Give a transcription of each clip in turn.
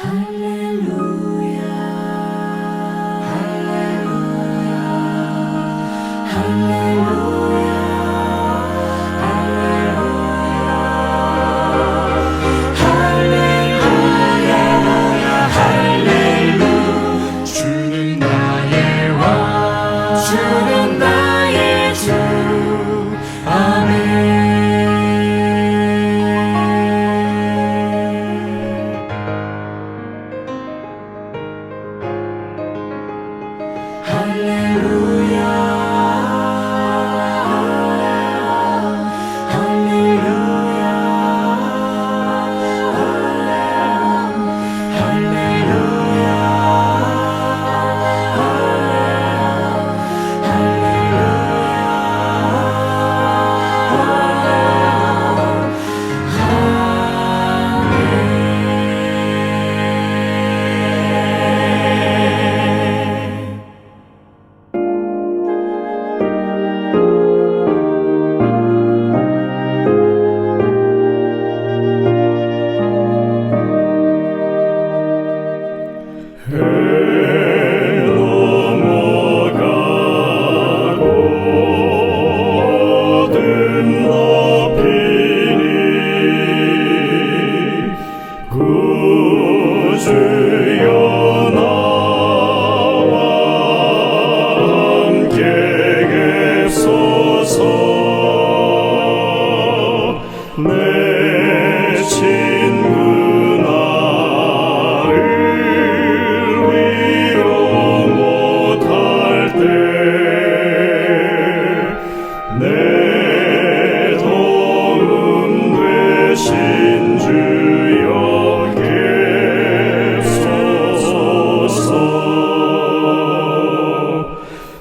할렐루야 할렐루야 할렐루야 할렐루야 할렐루야 주는 나의 왕 주는 나의 주 아멘.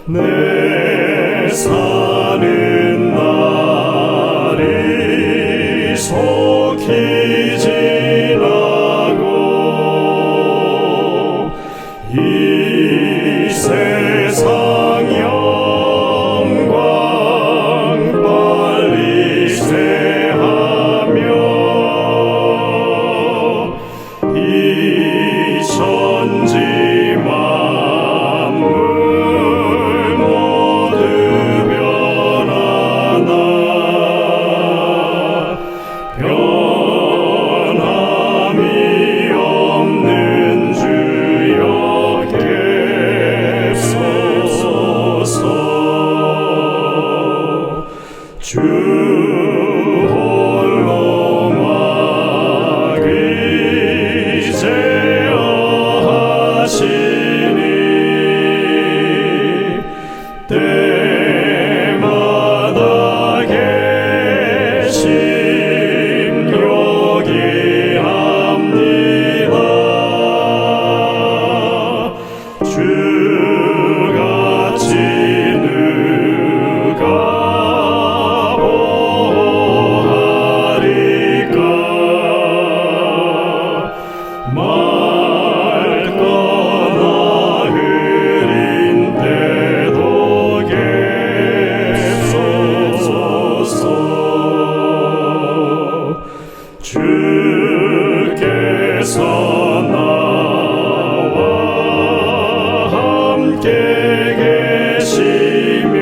내 사는 날이 속히 지나고 이 세상 영광 빨리 새하며 이 천지 주 홀로 막의제하시니 때마다 계심 여기합니다. 주같이 누가 주께서 나와 함께 계시면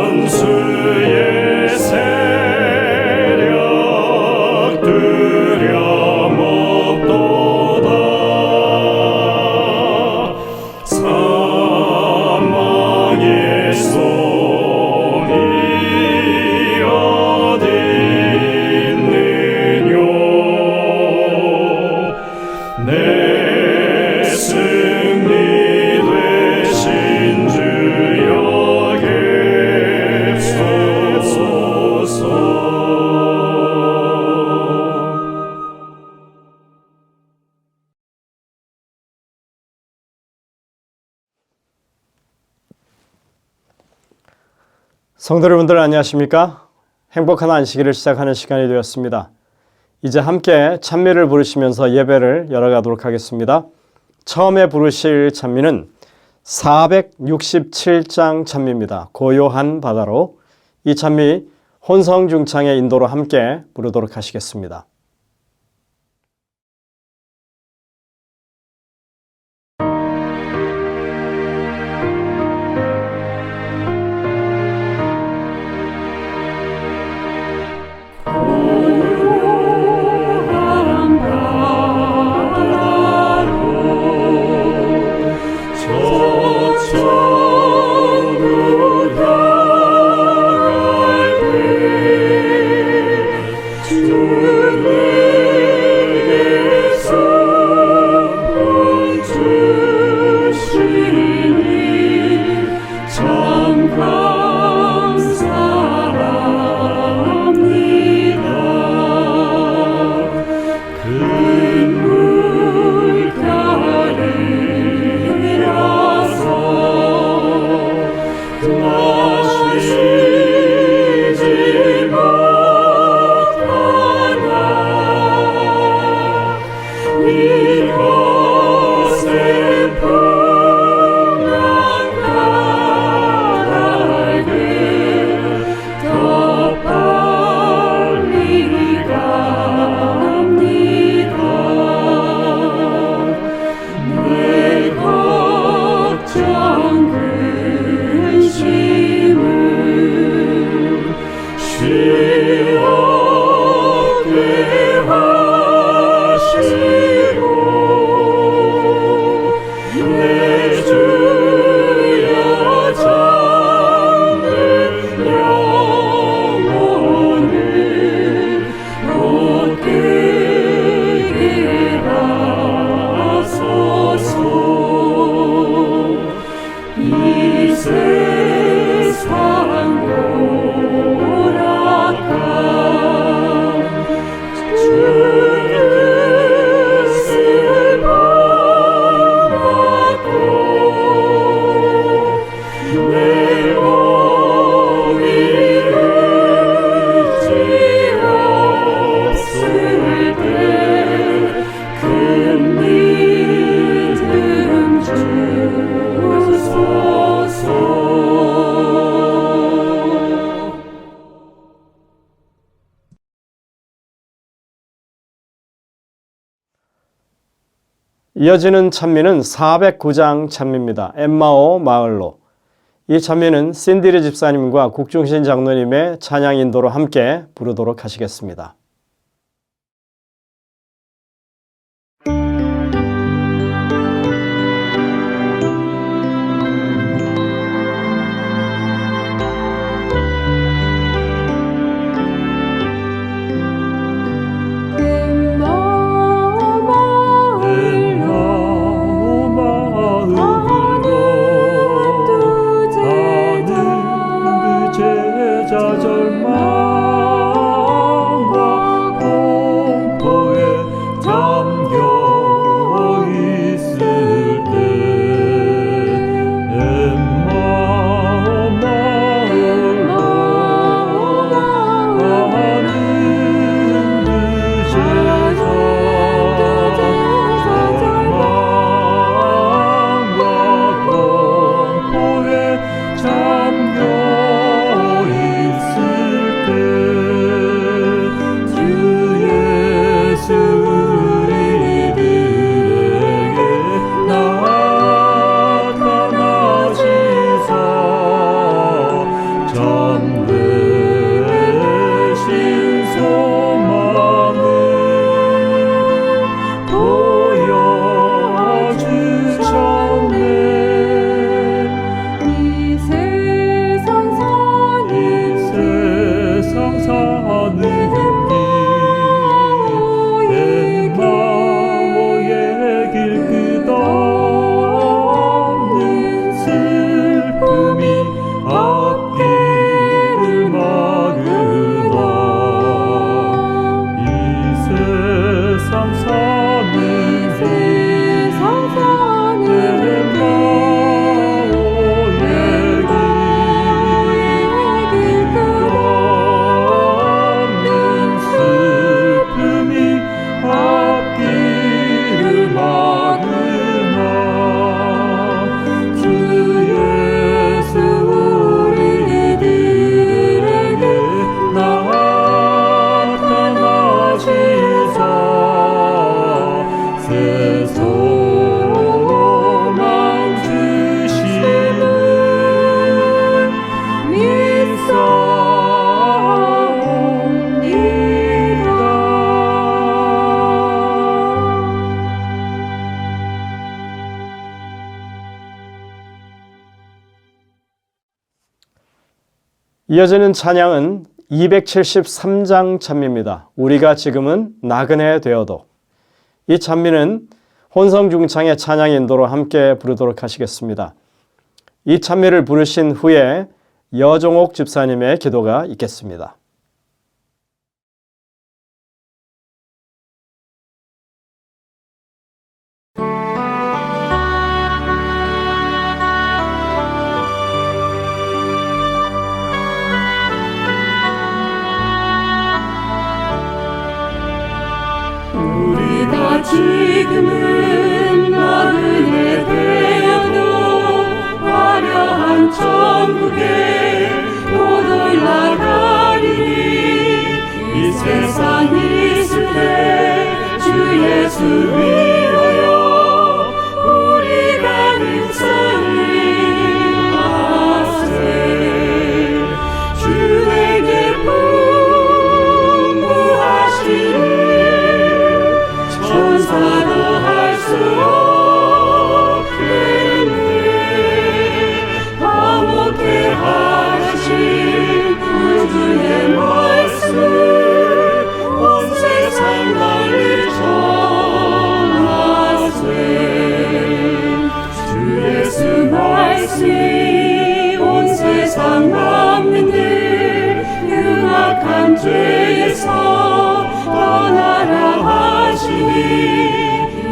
원수의 세력 두려움없도다. 사망의 송이 어디 있느뇨. 내 승리 되신 주 여기소서. 성도 여러분들 안녕하십니까? 행복한 안식일을 시작하는 시간이 되었습니다. 이제 함께 찬미를 부르시면서 예배를 열어가도록 하겠습니다. 처음에 부르실 찬미는 467장 찬미입니다. 고요한 바다로. 이 찬미 혼성중창의 인도로 함께 부르도록 하시겠습니다. 지옥에 하시고 내 주여 잠든 영혼을 롯게 하소서. 이 세상 오락한 주의 뜻을 받고 내 몸이 의지 없을 때 큰 믿음 주소서. 이어지는 찬미는 409장 찬미입니다. 엠마오 마을로. 이 찬미는 신디리 집사님과 국중신 장로님의 찬양 인도로 함께 부르도록 하시겠습니다. 이어지는 찬양은 273장 찬미입니다. 우리가 지금은 나그네 되어도. 이 찬미는 혼성중창의 찬양 인도로 함께 부르도록 하시겠습니다. 이 찬미를 부르신 후에 여종옥 집사님의 기도가 있겠습니다. 지금은 나그네 되어도 화려한 천국에 못 올라가리니 이 세상 있을 때 주 예수 위하여 우리가 능선을 하세. 주에게 약한 죄에서 떠나라 하시니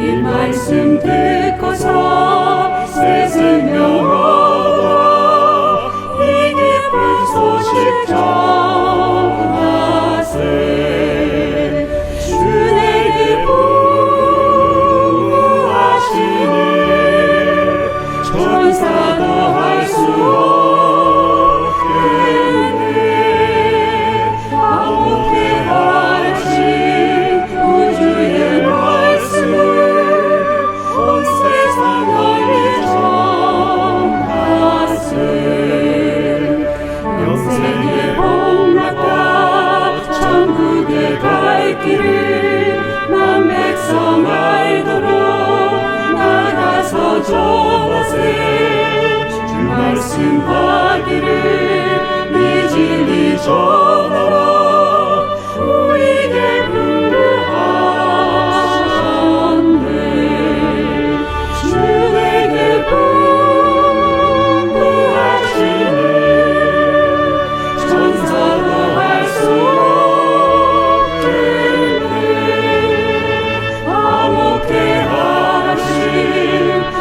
이 말씀 듣고서 새 생명 얻어 이 기쁜 소식 전하세. 주의 기쁨하시니 천사도 할 수 없겠네. 아무게 하신 우주의 말씀을 온 세상 널리 전하세. 영생의 복받아 천국에 갈 길을 난 백성 알도록 나가서 전하세. 주 말씀 하기를 이 진리 전하라. 우리에게 부르하셨네. 주에게 부르하시네. 천사도 할 수 없겠네. 아무게 하신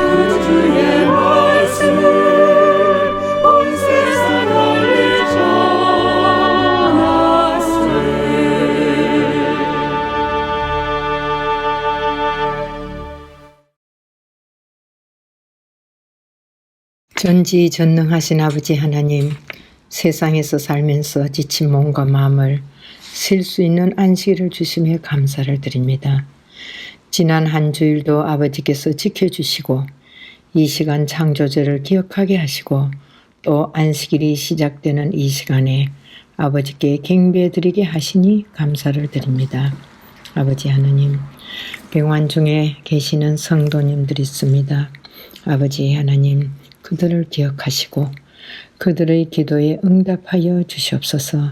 우주의 말씀을 온 세상 널리 전하세. 전지전능하신 아버지 하나님, 세상에서 살면서 지친 몸과 마음을 쉴 수 있는 안식일을 주시며 감사를 드립니다. 지난 한 주일도 아버지께서 지켜주시고 이 시간 창조주를 기억하게 하시고 또 안식일이 시작되는 이 시간에 아버지께 경배드리게 하시니 감사를 드립니다. 아버지 하나님, 병환 중에 계시는 성도님들이 있습니다. 아버지 하나님, 그들을 기억하시고 그들의 기도에 응답하여 주시옵소서.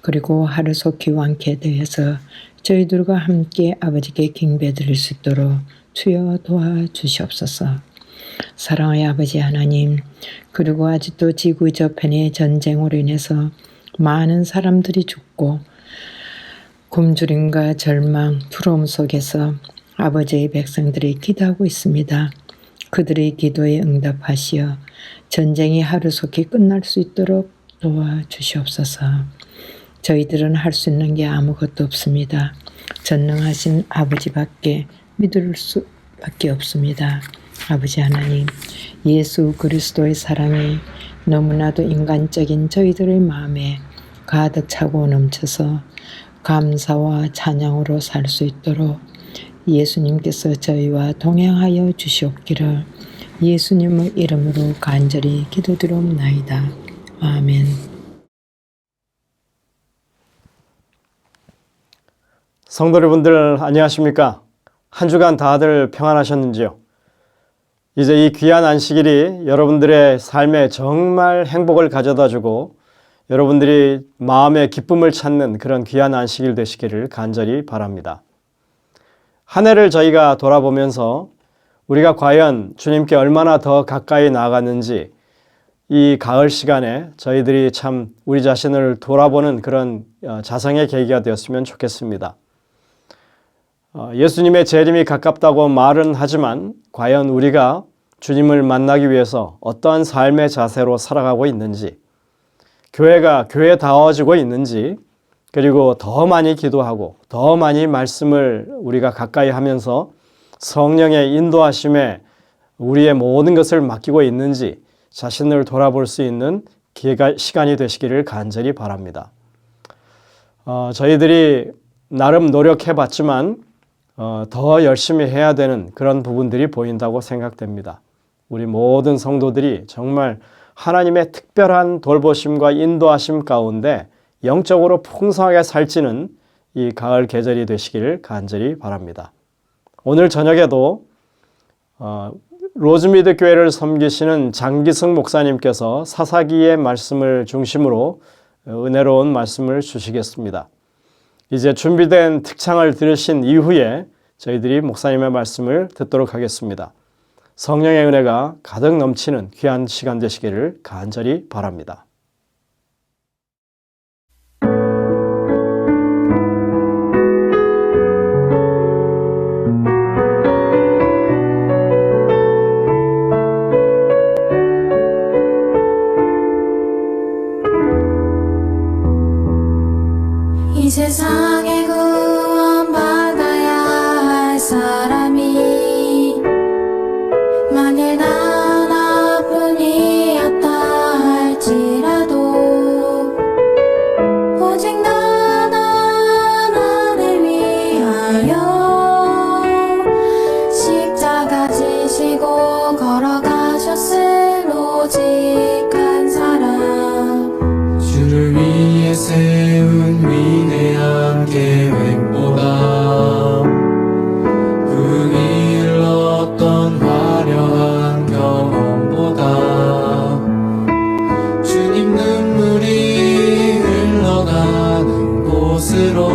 그리고 하루속히 완쾌되어서 저희들과 함께 아버지께 경배드릴 수 있도록 주여 도와주시옵소서. 사랑의 아버지 하나님, 그리고 아직도 지구 저편의 전쟁으로 인해서 많은 사람들이 죽고 굶주림과 절망, 두려움 속에서 아버지의 백성들이 기도하고 있습니다. 그들의 기도에 응답하시어 전쟁이 하루속히 끝날 수 있도록 도와주시옵소서. 저희들은 할 수 있는 게 아무것도 없습니다. 전능하신 아버지밖에 믿을 수밖에 없습니다. 아버지 하나님, 예수 그리스도의 사랑이 너무나도 인간적인 저희들의 마음에 가득 차고 넘쳐서 감사와 찬양으로 살 수 있도록 예수님께서 저희와 동행하여 주시옵기를 예수님의 이름으로 간절히 기도드리옵나이다. 아멘. 성도 여러분들 안녕하십니까? 한 주간 다들 평안하셨는지요? 이제 이 귀한 안식일이 여러분들의 삶에 정말 행복을 가져다주고 여러분들이 마음의 기쁨을 찾는 그런 귀한 안식일 되시기를 간절히 바랍니다. 한 해를 저희가 돌아보면서 우리가 과연 주님께 얼마나 더 가까이 나아갔는지 이 가을 시간에 저희들이 참 우리 자신을 돌아보는 그런 자성의 계기가 되었으면 좋겠습니다. 예수님의 재림이 가깝다고 말은 하지만 과연 우리가 주님을 만나기 위해서 어떠한 삶의 자세로 살아가고 있는지, 교회가 교회다워지고 있는지, 그리고 더 많이 기도하고 더 많이 말씀을 우리가 가까이 하면서 성령의 인도하심에 우리의 모든 것을 맡기고 있는지 자신을 돌아볼 수 있는 시간이 되시기를 간절히 바랍니다. 저희들이 나름 노력해봤지만 더 열심히 해야 되는 그런 부분들이 보인다고 생각됩니다. 우리 모든 성도들이 정말 하나님의 특별한 돌보심과 인도하심 가운데 영적으로 풍성하게 살찌는 이 가을 계절이 되시기를 간절히 바랍니다. 오늘 저녁에도 로즈미드 교회를 섬기시는 장기승 목사님께서 사사기의 말씀을 중심으로 은혜로운 말씀을 주시겠습니다. 이제 준비된 특창을 들으신 이후에 저희들이 목사님의 말씀을 듣도록 하겠습니다. 성령의 은혜가 가득 넘치는 귀한 시간 되시기를 간절히 바랍니다. 이 세상에 구원받아야 할 사람이 만일 난 나뿐이었다 할지라도 오직 난 하나를 위하여 십자가 지시고 걸어가셨을 오직 한 사람 주를 위해 세운 위대한 계획보다 그 일 어떤 화려한 경험보다 주님 눈물이 흘러가는 곳으로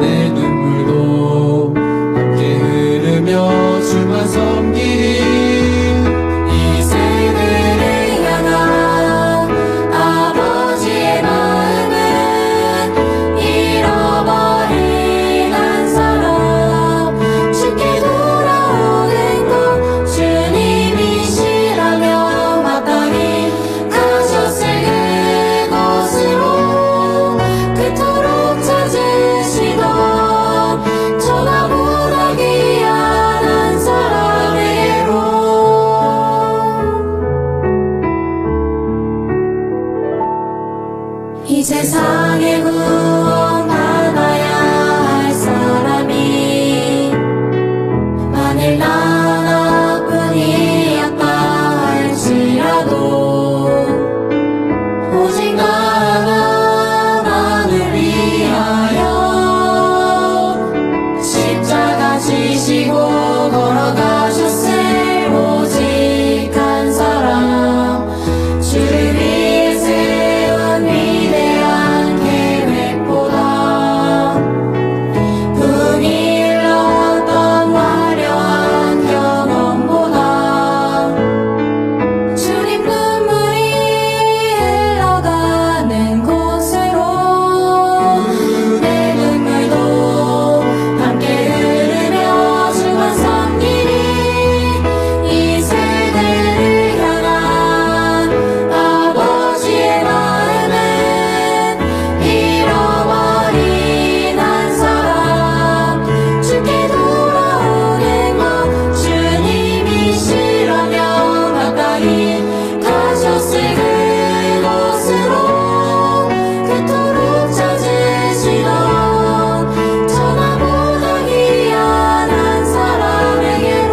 내 눈물도 함께 흐르며 주만 섬기리. 이 세대를 향한 아버지의 마음은 잃어버린 한 사람 쉽게 돌아오는 것 주님이시라며 마땅히 가셨을 그곳으로 그토록 찾으시던 천하보다 귀한 한 사람에게로 이 세상에 구원받아야 할 사람이 만일 난 나뿐이었다 할지라도 오직 난 하나를 위하여 십자가 지시고 걸어가셨을 오직 한 사람 주를 위해 세운 위대한 계획보다 분이 흘렀던 화려한 경험보다 주님 눈물이 흘러가는 곳으로 내 눈물도 함께 흐르며 주만 섬기리. 이 세대를 향한 아버지의 마음은 잃어버린 한 사람 주께 돌아오는 것 주님이시라며 마땅히 가셨을 그곳으로 그토록 찾으시던 천하보다 귀한 한 사람에게로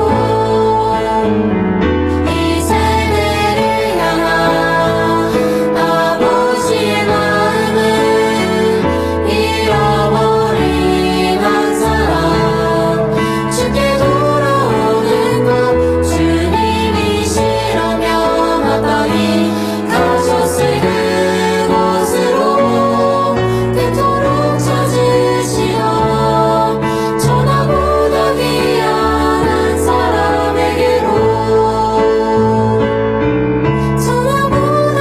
이 세대를 향한 아버지의 마음은 잃어버린 한 사람 주께 돌아오는 것 주님이시라며 마땅히 가셨을 그곳으로 그토록 찾으시던 천하보다 귀한 한 사람에게로 천하보다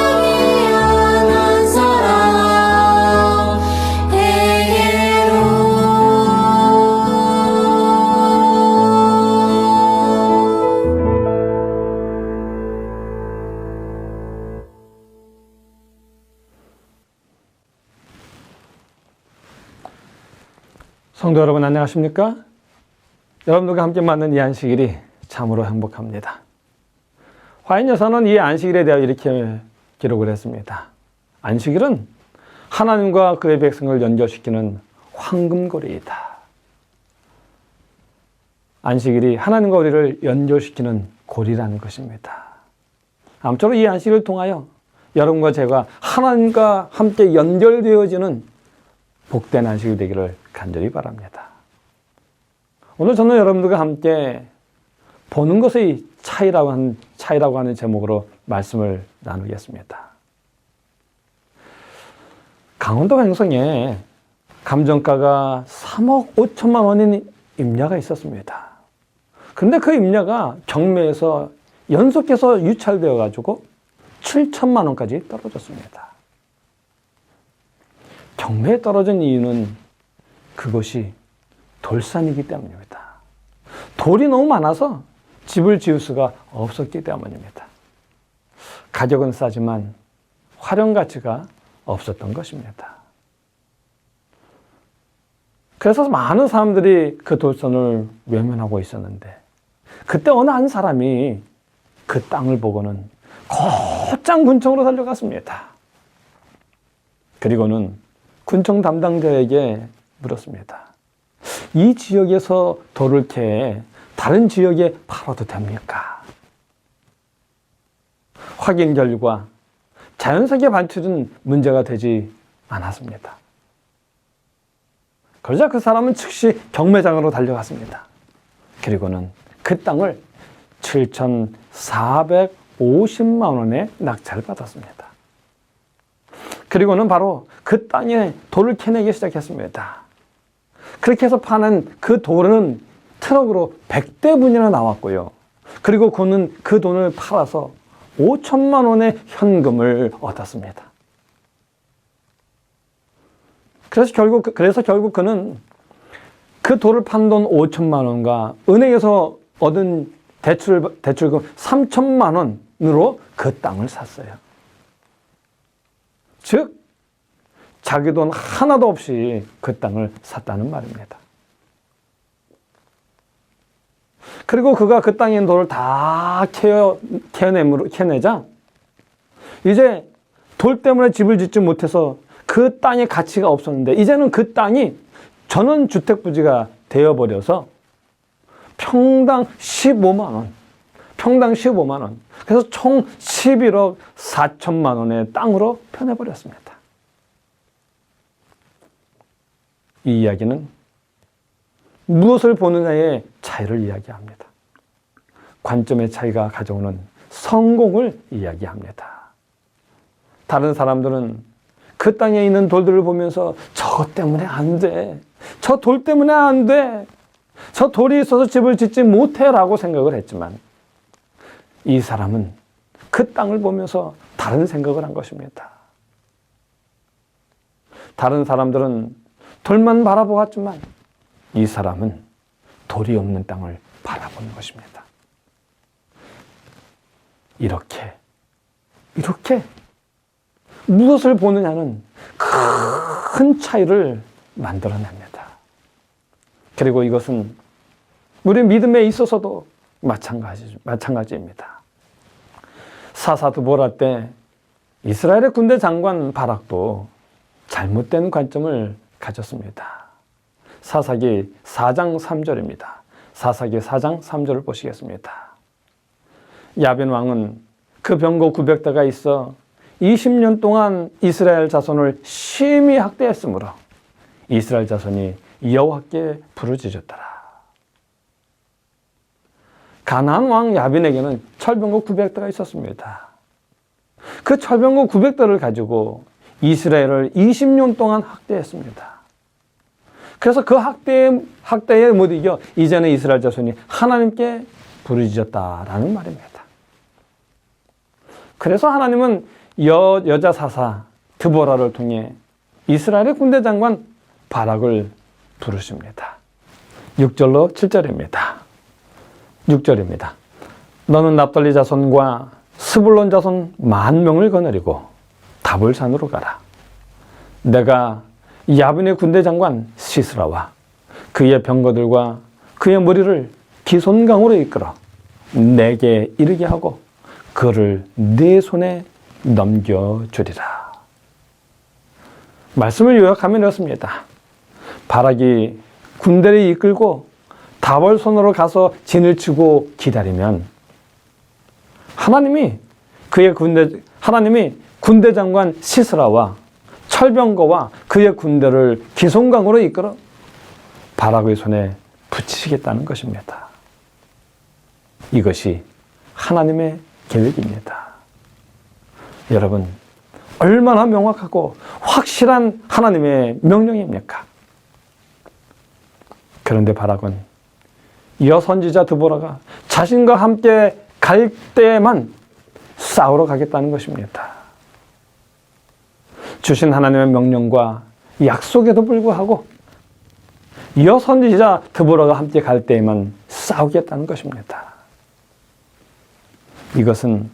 귀한 한 사람에게로 성도 여러분 안녕하십니까? 여러분들과 함께 맞는 이 안식일이 참으로 행복합니다. 화인 여사는 이 안식일에 대하여 이렇게 기록을 했습니다. 안식일은 하나님과 그의 백성을 연결시키는 황금고리이다. 안식일이 하나님과 우리를 연결시키는 고리라는 것입니다. 아무쪼록 이 안식일을 통하여 여러분과 제가 하나님과 함께 연결되어지는 복된 안식이 되기를 간절히 바랍니다. 오늘 저는 여러분들과 함께 보는 것의 차이라고 하는 제목으로 말씀을 나누겠습니다. 강원도 횡성에 감정가가 3억 5천만 원인 임야가 있었습니다. 그런데 그 임야가 경매에서 연속해서 유찰되어 가지고 7천만 원까지 떨어졌습니다. 경매에 떨어진 이유는 그것이 돌산이기 때문입니다. 돌이 너무 많아서 집을 지을 수가 없었기 때문입니다. 가격은 싸지만 활용 가치가 없었던 것입니다. 그래서 많은 사람들이 그 돌선을 외면하고 있었는데 그때 어느 한 사람이 그 땅을 보고는 곧장 군청으로 달려갔습니다. 그리고는 군청 담당자에게 물었습니다. 이 지역에서 돌을 캐 다른 지역에 팔아도 됩니까? 확인 결과 자연스럽게 발출은 문제가 되지 않았습니다. 그러자 그 사람은 즉시 경매장으로 달려갔습니다. 그리고는 그 땅을 7,450만 원에 낙찰을 받았습니다. 그리고는 바로 그 땅에 돌을 캐내기 시작했습니다. 그렇게 해서 파는 그 돌은 트럭으로 100대분이나 나왔고요. 그리고 그는 그 돈을 팔아서 5천만 원의 현금을 얻었습니다. 그래서 결국 그는 그 돌을 판 돈 5천만 원과 은행에서 얻은 대출금 3천만 원으로 그 땅을 샀어요. 즉, 자기 돈 하나도 없이 그 땅을 샀다는 말입니다. 그리고 그가 그 땅에 있는 돌을 다 캐내자 이제 돌 때문에 집을 짓지 못해서 그 땅의 가치가 없었는데 이제는 그 땅이 전원주택부지가 되어버려서 평당 15만 원. 그래서 총 11억 4천만 원의 땅으로 변해버렸습니다. 이 이야기는 무엇을 보느냐의 차이를 이야기합니다. 관점의 차이가 가져오는 성공을 이야기합니다. 다른 사람들은 그 땅에 있는 돌들을 보면서 저것 때문에 안 돼. 저 돌 때문에 안 돼. 저 돌이 있어서 집을 짓지 못해 라고 생각을 했지만 이 사람은 그 땅을 보면서 다른 생각을 한 것입니다. 다른 사람들은 돌만 바라보았지만 이 사람은 돌이 없는 땅을 바라보는 것입니다. 이렇게 무엇을 보느냐는 큰 차이를 만들어냅니다. 그리고 이것은 우리 믿음에 있어서도 마찬가지입니다. 사사드보라 때 이스라엘의 군대 장관 바락도 잘못된 관점을 가졌습니다. 사사기 4장 3절입니다. 사사기 4장 3절을 보시겠습니다. 야빈 왕은 그 병거 900대가 있어 20년 동안 이스라엘 자손을 심히 학대했으므로 이스라엘 자손이 여호와께 부르짖었더라. 가나안 왕 야빈에게는 철병거 900대가 있었습니다. 그 철병거 900대를 가지고 이스라엘을 20년 동안 학대했습니다. 그래서 그 학대에 못 이겨 이제는 이스라엘 자손이 하나님께 부르짖었다라는 말입니다. 그래서 하나님은 여자 사사 드보라를 통해 이스라엘의 군대 장관 바락을 부르십니다. 6절로 7절입니다. 6절입니다. 너는 납달리 자손과 스불론 자손 10,000명을 거느리고 다볼산으로 가라. 내가 야빈의 군대 장관 시스라와 그의 병거들과 그의 무리를 기손강으로 이끌어 내게 이르게 하고 그를 네 손에 넘겨주리라. 말씀을 요약하면 이렇습니다. 바락이 군대를 이끌고 다볼손으로 가서 진을 치고 기다리면 하나님이 군대 장관 시스라와 철병거와 그의 군대를 기손강으로 이끌어 바락의 손에 붙이시겠다는 것입니다. 이것이 하나님의 계획입니다. 여러분, 얼마나 명확하고 확실한 하나님의 명령입니까? 그런데 바락은 여선지자 드보라가 자신과 함께 갈 때에만 싸우러 가겠다는 것입니다. 주신 하나님의 명령과 약속에도 불구하고 여선지자 드보라가 함께 갈 때에만 싸우겠다는 것입니다. 이것은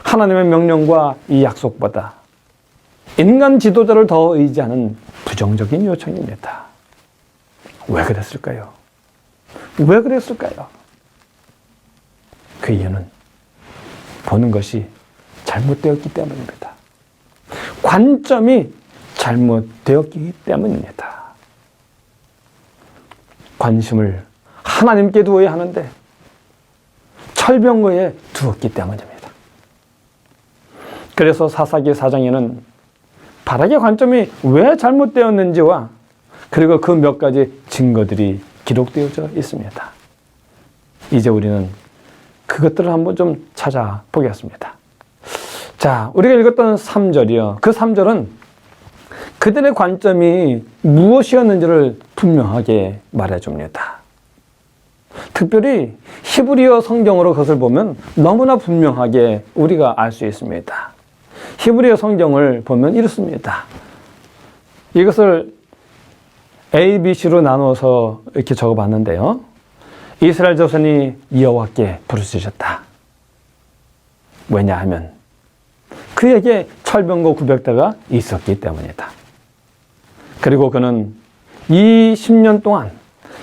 하나님의 명령과 이 약속보다 인간 지도자를 더 의지하는 부정적인 요청입니다. 왜 그랬을까요? 왜 그랬을까요? 그 이유는 보는 것이 잘못되었기 때문입니다. 관점이 잘못되었기 때문입니다. 관심을 하나님께 두어야 하는데 철병거에 두었기 때문입니다. 그래서 사사기 4장에는 바락의 관점이 왜 잘못되었는지와 그리고 그 몇 가지 증거들이 기록되어져 있습니다. 이제 우리는 그것들을 한번 좀 찾아보겠습니다. 자, 우리가 읽었던 3절이요. 그 3절은 그들의 관점이 무엇이었는지를 분명하게 말해줍니다. 특별히 히브리어 성경으로 그것을 보면 너무나 분명하게 우리가 알 수 있습니다. 히브리어 성경을 보면 이렇습니다. 이것을 A, B, C로 나누어서 이렇게 적어봤는데요. 이스라엘 자손이 여호와께 부르짖었다. 왜냐하면 그에게 철병거 900대가 있었기 때문이다. 그리고 그는 이 10년 동안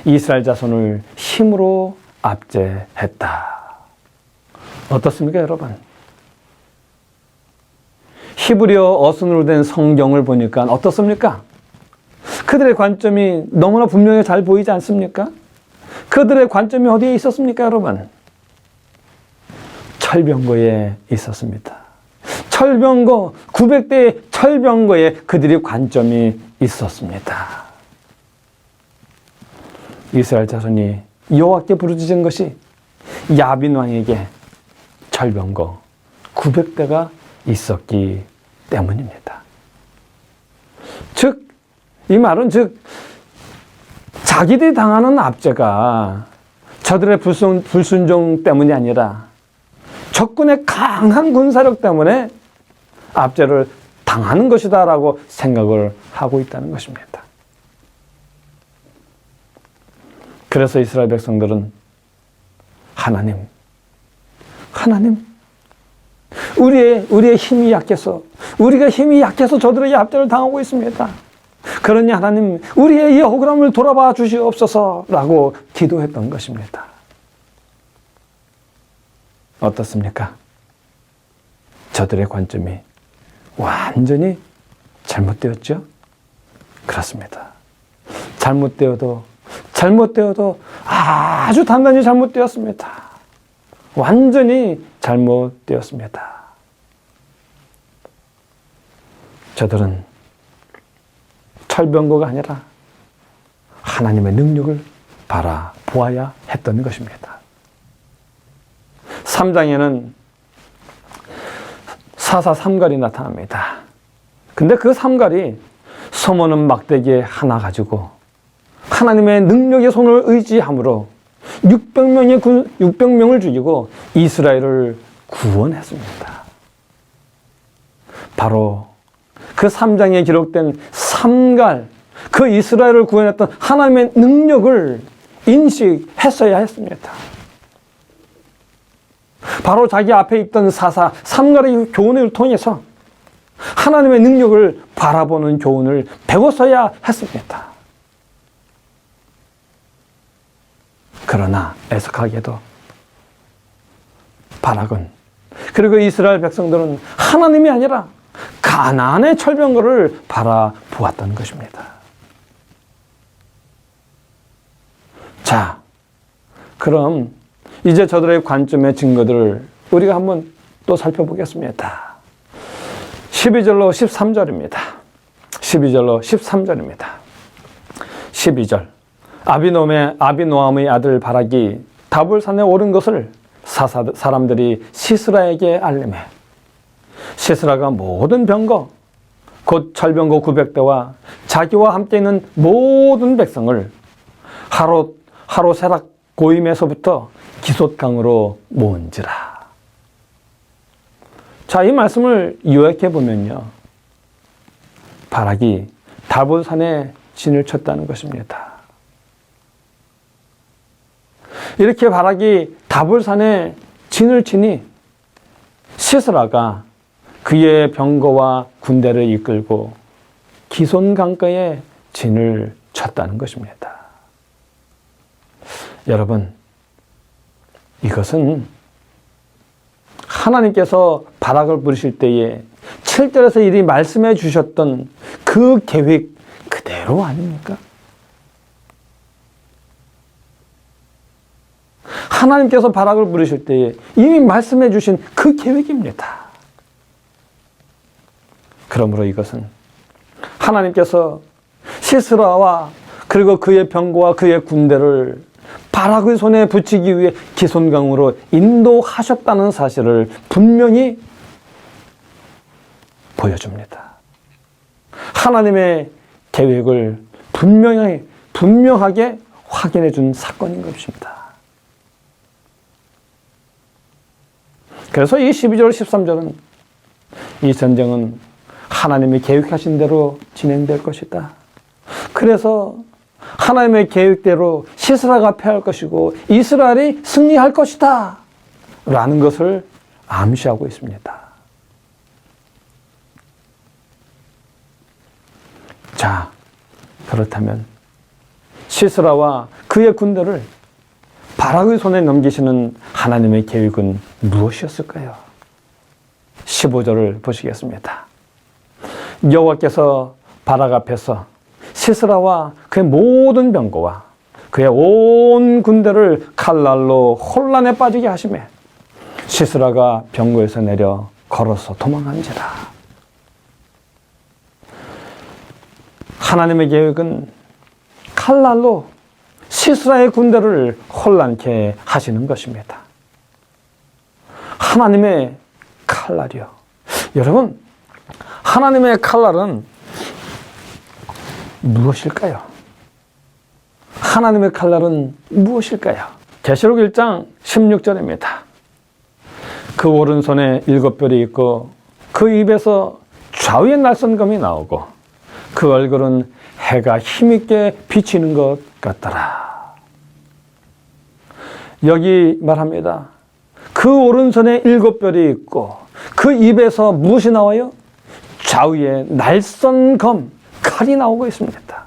이스라엘 자손을 힘으로 압제했다. 어떻습니까, 여러분? 히브리어 어순으로 된 성경을 보니까 어떻습니까? 그들의 관점이 너무나 분명히 잘 보이지 않습니까? 그들의 관점이 어디에 있었습니까, 여러분? 철병거에 있었습니다. 철병거, 900대의 철병거에 그들의 관점이 있었습니다. 이스라엘 자손이 여호와께 부르짖은 것이 야빈 왕에게 철병거 900대가 있었기 때문입니다. 즉, 이 말은 자기들이 당하는 압제가 저들의 불순종 때문이 아니라 적군의 강한 군사력 때문에 압제를 당하는 것이다 라고 생각을 하고 있다는 것입니다. 그래서 이스라엘 백성들은 하나님, 우리의 힘이 약해서, 우리가 힘이 약해서 저들에게 압제를 당하고 있습니다. 그러니 하나님, 우리의 이 억울함을 돌아봐 주시옵소서라고 기도했던 것입니다. 어떻습니까? 저들의 관점이 완전히 잘못되었죠? 그렇습니다. 잘못되어도 아주 단단히 잘못되었습니다. 완전히 잘못되었습니다. 저들은 철병거가 아니라 하나님의 능력을 바라보아야 했던 것입니다. 3장에는 사사 삼갈이 나타납니다. 근데 그 삼갈이 서머는 막대기에 하나 가지고 하나님의 능력의 손을 의지함으로 600명을 죽이고 이스라엘을 구원했습니다. 바로 그 3장에 기록된 삼갈, 그 이스라엘을 구원했던 하나님의 능력을 인식했어야 했습니다. 바로 자기 앞에 있던 사사 삼갈의 교훈을 통해서 하나님의 능력을 바라보는 교훈을 배웠어야 했습니다. 그러나 애석하게도 바락은, 그리고 이스라엘 백성들은 하나님이 아니라 가나안의 철병거를 바라보았던 것입니다. 자, 그럼 이제 저들의 관점의 증거들을 우리가 한번 또 살펴보겠습니다. 12절로 13절입니다. 12절로 13절입니다. 12절. 아비노함의 아들 바락이 다볼산에 오른 것을 사람들이 시스라에게 알림해 시스라가 모든 병거 곧 철병거 900대와 자기와 함께 있는 모든 백성을 하로세락 고임에서부터 기쏛강으로 모은지라. 자, 이 말씀을 요약해 보면요, 바락이 다볼산에 진을 쳤다는 것입니다. 이렇게 바락이 다볼산에 진을 치니 시스라가 그의 병거와 군대를 이끌고 기손 강가에 진을 쳤다는 것입니다. 여러분, 이것은 하나님께서 바락을 부르실 때에 7절에서 이리 말씀해 주셨던 그 계획 그대로 아닙니까? 하나님께서 바락을 부르실 때에 이미 말씀해 주신 그 계획입니다. 그러므로 이것은 하나님께서 시스라와 그리고 그의 병거와 그의 군대를 바락의 손에 붙이기 위해 기손강으로 인도하셨다는 사실을 분명히 보여줍니다. 하나님의 계획을 분명하게 확인해 준 사건인 것입니다. 그래서 이 12절, 13절은 이 전쟁은 하나님이 계획하신 대로 진행될 것이다. 그래서 하나님의 계획대로 시스라가 패할 것이고 이스라엘이 승리할 것이다 라는 것을 암시하고 있습니다. 자, 그렇다면 시스라와 그의 군대를 바락의 손에 넘기시는 하나님의 계획은 무엇이었을까요? 15절을 보시겠습니다. 여호와께서 바락 앞에서 시스라와 그의 모든 병거와 그의 온 군대를 칼날로 혼란에 빠지게 하시매 시스라가 병거에서 내려 걸어서 도망한지라. 하나님의 계획은 칼날로 시스라의 군대를 혼란케 하시는 것입니다. 하나님의 칼날이요. 여러분, 하나님의 칼날은 무엇일까요? 하나님의 칼날은 무엇일까요? 계시록 1장 16절입니다. 그 오른손에 7 별이 있고 그 입에서 좌우의 날선검이 나오고 그 얼굴은 해가 힘있게 비치는 것 같더라. 여기 말합니다. 그 오른손에 7별이 있고 그 입에서 무엇이 나와요? 좌우에 날선검, 칼이 나오고 있습니다.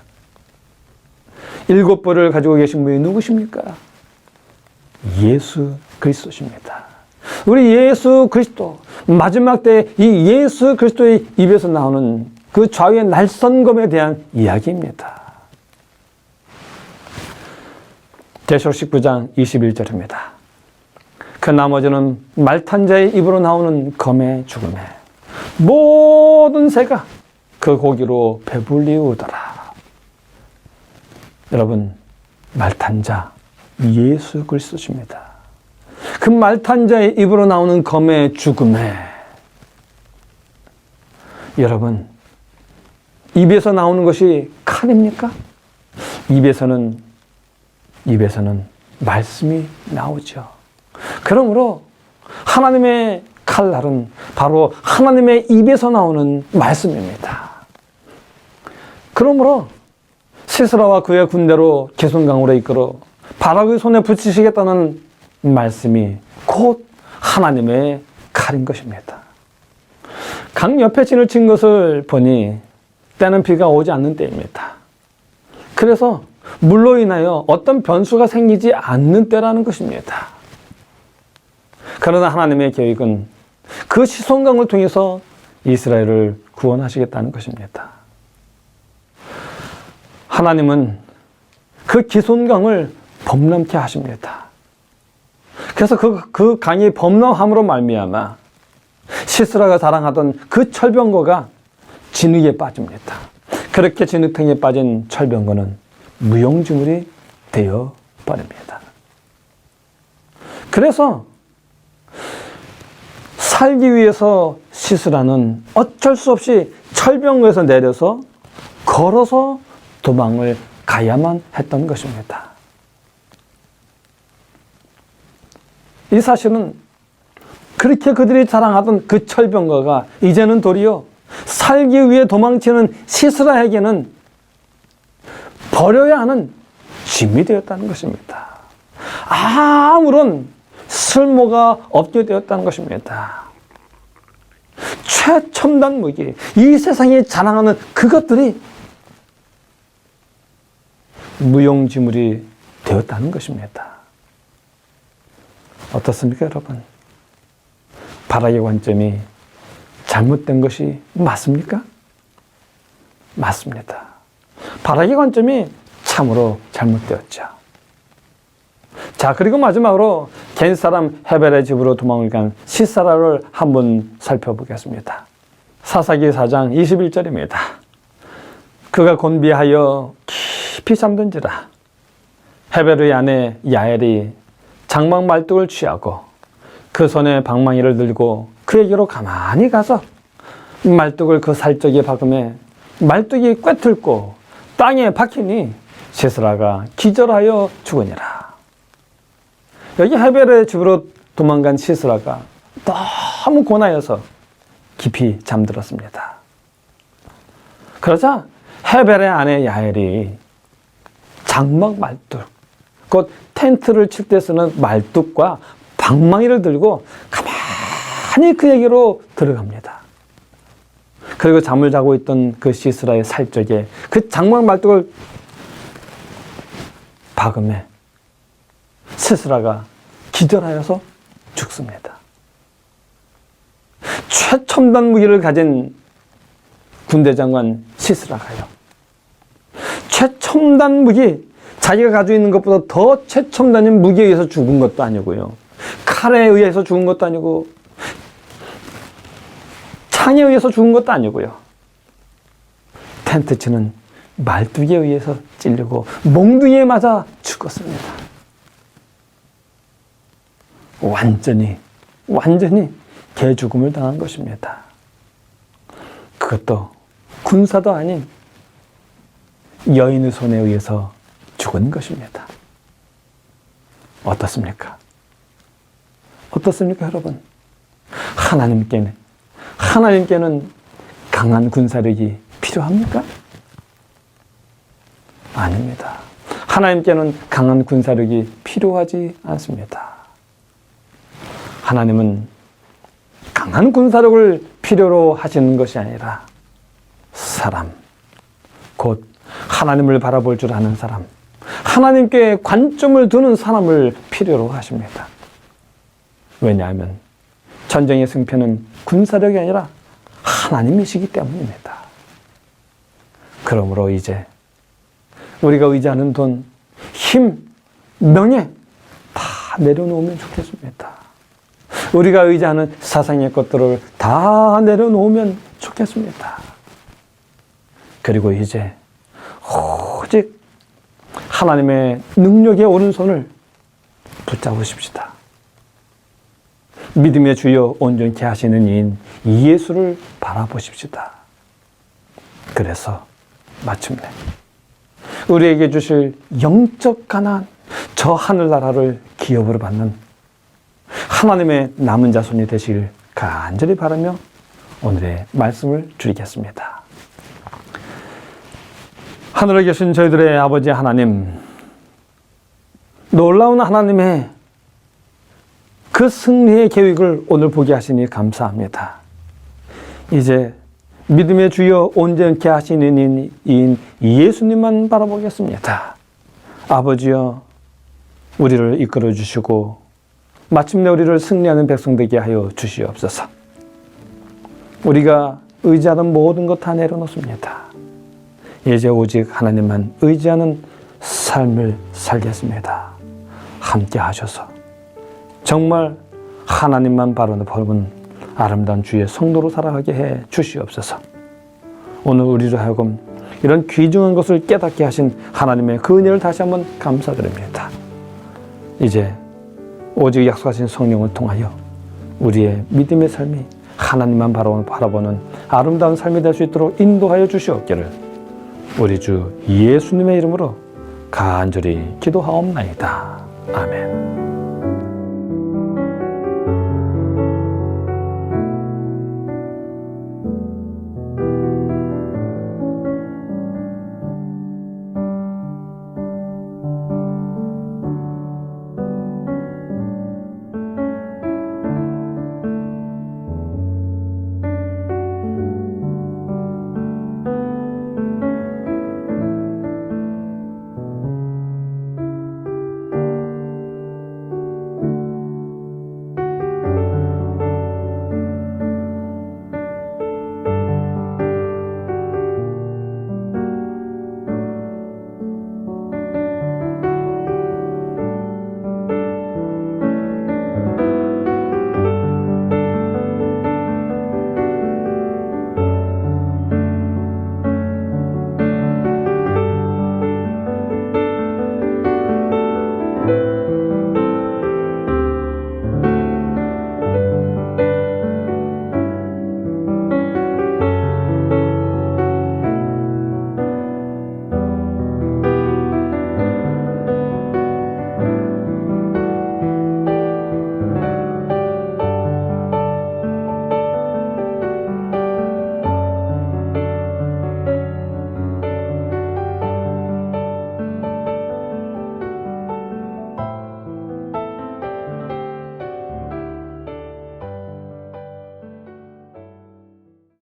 7벌을 가지고 계신 분이 누구십니까? 예수 그리스도십니다. 우리 예수 그리스도, 마지막 때 이 예수 그리스도의 입에서 나오는 그 좌우의 날선검에 대한 이야기입니다. 계시록 19장 21절입니다. 그 나머지는 말탄 자의 입으로 나오는 검의 죽음에 모든 새가 그 고기로 배불리우더라. 여러분, 말탄 자 예수 그리스도십니다. 그 말탄 자의 입으로 나오는 검의 죽음에 여러분, 입에서 나오는 것이 칼입니까? 입에서는 말씀이 나오죠. 그러므로 하나님의 칼날은 바로 하나님의 입에서 나오는 말씀입니다. 그러므로 시스라와 그의 군대로 기손강으로 이끌어 바락의 손에 붙이시겠다는 말씀이 곧 하나님의 칼인 것입니다. 강 옆에 진을 친 것을 보니 때는 비가 오지 않는 때입니다. 그래서 물로 인하여 어떤 변수가 생기지 않는 때라는 것입니다. 그러나 하나님의 계획은 그 시손강을 통해서 이스라엘을 구원하시겠다는 것입니다. 하나님은 그 기손강을 범람케 하십니다. 그래서 그 강이 범람함으로 말미암아 시스라가 자랑하던 그 철병거가 진흙에 빠집니다. 그렇게 진흙탕에 빠진 철병거는 무용지물이 되어 버립니다. 그래서 살기 위해서 시스라는 어쩔 수 없이 철병거에서 내려서 걸어서 도망을 가야만 했던 것입니다. 이 사실은 그렇게 그들이 자랑하던 그 철병거가 이제는 도리어 살기 위해 도망치는 시스라에게는 버려야 하는 짐이 되었다는 것입니다. 아무런 쓸모가 없게 되었다는 것입니다. 최첨단 무기, 이 세상에 자랑하는 그것들이 무용지물이 되었다는 것입니다. 어떻습니까, 여러분? 바라의 관점이 잘못된 것이 맞습니까? 맞습니다. 바라의 관점이 참으로 잘못되었죠. 자, 그리고 마지막으로 겐 사람 헤벨의 집으로 도망을 간 시사라를 한번 살펴보겠습니다. 사사기 4장 21절입니다. 그가 곤비하여 깊이 잠든지라 헤벨의 아내 야엘이 장막 말뚝을 취하고 그 손에 방망이를 들고 그에게로 가만히 가서 말뚝을 그 살적에 박음에 말뚝이 꿰틀고 땅에 박히니 시스라가 기절하여 죽으니라. 여기 헤벨의 집으로 도망간 시스라가 너무 고나여서 깊이 잠들었습니다. 그러자 헤벨의 아내 야엘이 장막 말뚝, 곧 텐트를 칠 때 쓰는 말뚝과 방망이를 들고 가만히 그에게로 들어갑니다. 그리고 잠을 자고 있던 그 시스라의 살적에 그 장막 말뚝을 박음에 시스라가 기절하여서 죽습니다. 최첨단 무기를 가진 군대장관 시스라가요, 최첨단 무기, 자기가 가지고 있는 것보다 더 최첨단인 무기에 의해서 죽은 것도 아니고요, 칼에 의해서 죽은 것도 아니고, 창에 의해서 죽은 것도 아니고요, 텐트 치는 말뚝에 의해서 찔리고 몽둥이에 맞아 죽었습니다. 완전히 개죽음을 당한 것입니다. 그것도 군사도 아닌 여인의 손에 의해서 죽은 것입니다. 어떻습니까? 어떻습니까, 여러분? 하나님께는 강한 군사력이 필요합니까? 아닙니다. 하나님께는 강한 군사력이 필요하지 않습니다. 하나님은 강한 군사력을 필요로 하시는 것이 아니라 사람, 곧 하나님을 바라볼 줄 아는 사람, 하나님께 관점을 두는 사람을 필요로 하십니다. 왜냐하면 전쟁의 승패는 군사력이 아니라 하나님이시기 때문입니다. 그러므로 이제 우리가 의지하는 돈, 힘, 명예 다 내려놓으면 좋겠습니다. 우리가 의지하는 세상의 것들을 다 내려놓으면 좋겠습니다. 그리고 이제 오직 하나님의 능력의 오른손을 붙잡으십시다. 믿음의 주여 온전케 하시는 이인 예수를 바라보십시다. 그래서 마침내 우리에게 주실 영적 가나안, 저 하늘나라를 기업으로 받는 하나님의 남은 자손이 되시길 간절히 바라며 오늘의 말씀을 드리겠습니다. 하늘에 계신 저희들의 아버지 하나님, 놀라운 하나님의 그 승리의 계획을 오늘 보게 하시니 감사합니다. 이제 믿음의 주여 온전케 하시는 이인 예수님만 바라보겠습니다. 아버지여, 우리를 이끌어 주시고 마침내 우리를 승리하는 백성 되게 하여 주시옵소서. 우리가 의지하는 모든 것 다 내려놓습니다. 이제 오직 하나님만 의지하는 삶을 살겠습니다. 함께 하셔서 정말 하나님만 바라보는 아름다운 주의 성도로 살아가게 해 주시옵소서. 오늘 우리로 하여금 이런 귀중한 것을 깨닫게 하신 하나님의 그 은혜를 다시 한번 감사드립니다. 이제 오직 약속하신 성령을 통하여 우리의 믿음의 삶이 하나님만 바라보는 아름다운 삶이 될 수 있도록 인도하여 주시옵기를 우리 주 예수님의 이름으로 간절히 기도하옵나이다. 아멘.